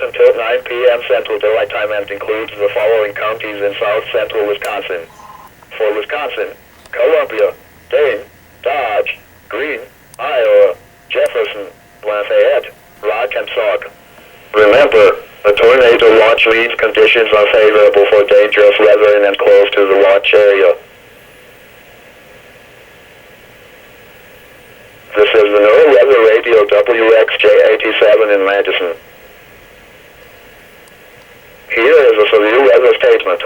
until 9 p.m. Central Daylight Time and includes the following counties in south central Wisconsin. For Wisconsin, Columbia, Dane, Dodge, Greene, Iowa, Jefferson, Lafayette, Rock, and Sauk. Remember, a tornado watch means conditions unfavorable for dangerous weather in and close to the watch area. This is the NOAA Weather Radio WXJ87 in Madison. Here is a severe weather statement.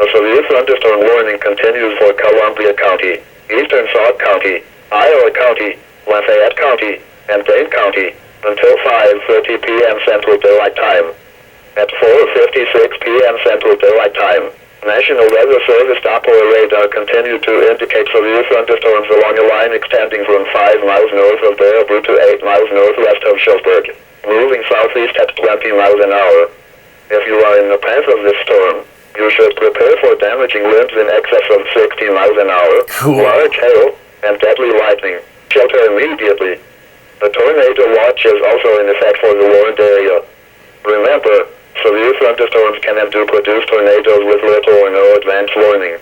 A severe thunderstorm warning continues for Columbia County, Eastern Sauk County, Iowa County, Lafayette County, and Dane County until 5:30 p.m. Central Daylight Time. At 4:56 p.m. Central Daylight Time, National Weather Service Doppler radar continued to indicate severe thunderstorms along a line extending from 5 miles north of Baraboo to 8 miles northwest of Shelburne, moving southeast at 20 miles an hour. If you are in the path of this storm, you should prepare for damaging winds in excess of 60 miles an hour, large hail, and deadly lightning. Shelter immediately. The tornado watch is also in effect for the warned area. Remember, severe thunderstorms can and do produce tornadoes with little or no advance warning.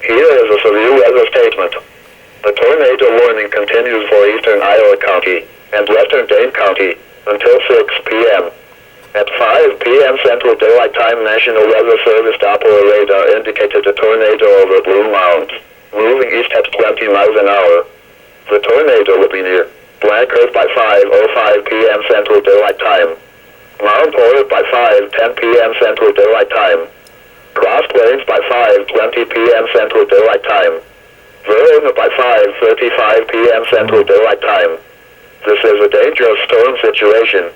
Here is a severe weather statement. The tornado warning continues for eastern Iowa County and western Dane County until 6 p.m. At 5 p.m. Central Daylight Time, National Weather Service Doppler radar indicated a tornado over Blue Mound, moving east at 20 miles an hour. The tornado would be near Black Earth by 5:05 p.m. Central Daylight Time. Mount Horeb by 5:10 p.m. Central Daylight Time. Cross Plains by 5:20 p.m. Central Daylight Time. Verona by 5:35 p.m. Central Daylight Time. This is a dangerous storm situation.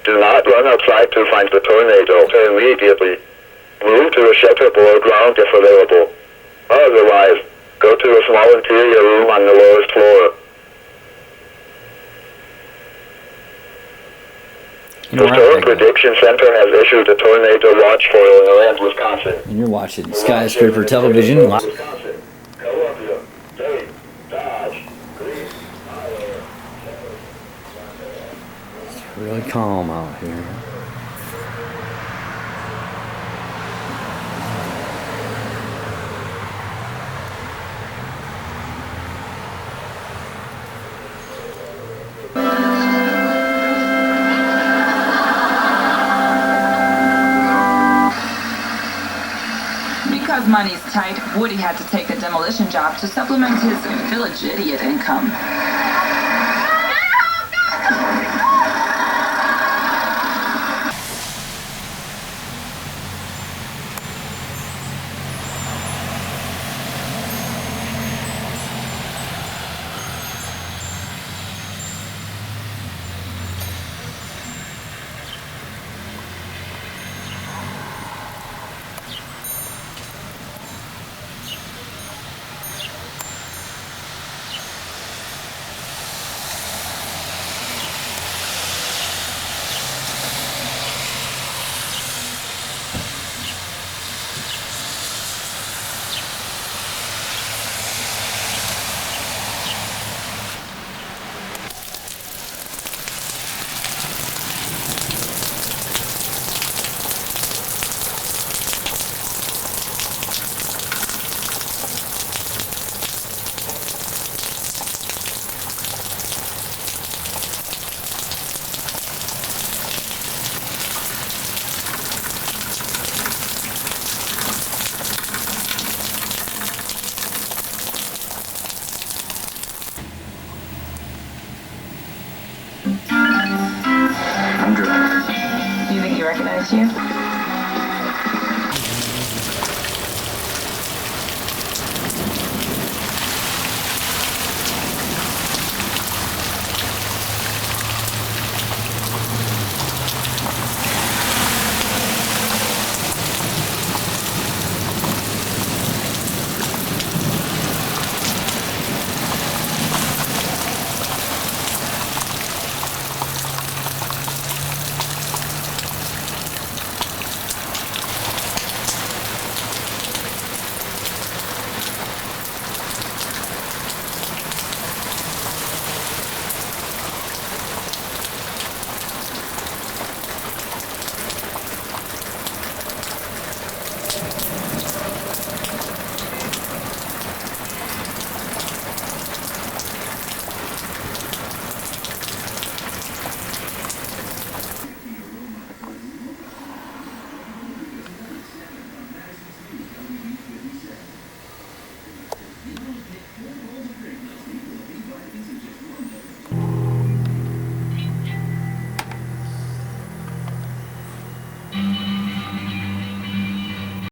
Do not run outside to find the tornado immediately. Move to a shelter below ground if available. Otherwise, go to a small interior room on the lowest floor. The Storm Prediction Center has issued a tornado watch for Illinois and Wisconsin. And you're watching Skyscraper Television. Wisconsin, Columbia, Dane, Dodge, Greene, Iowa. It's really calm out here. Because money's tight, Woody had to take a demolition job to supplement his village idiot income. You think he recognized you?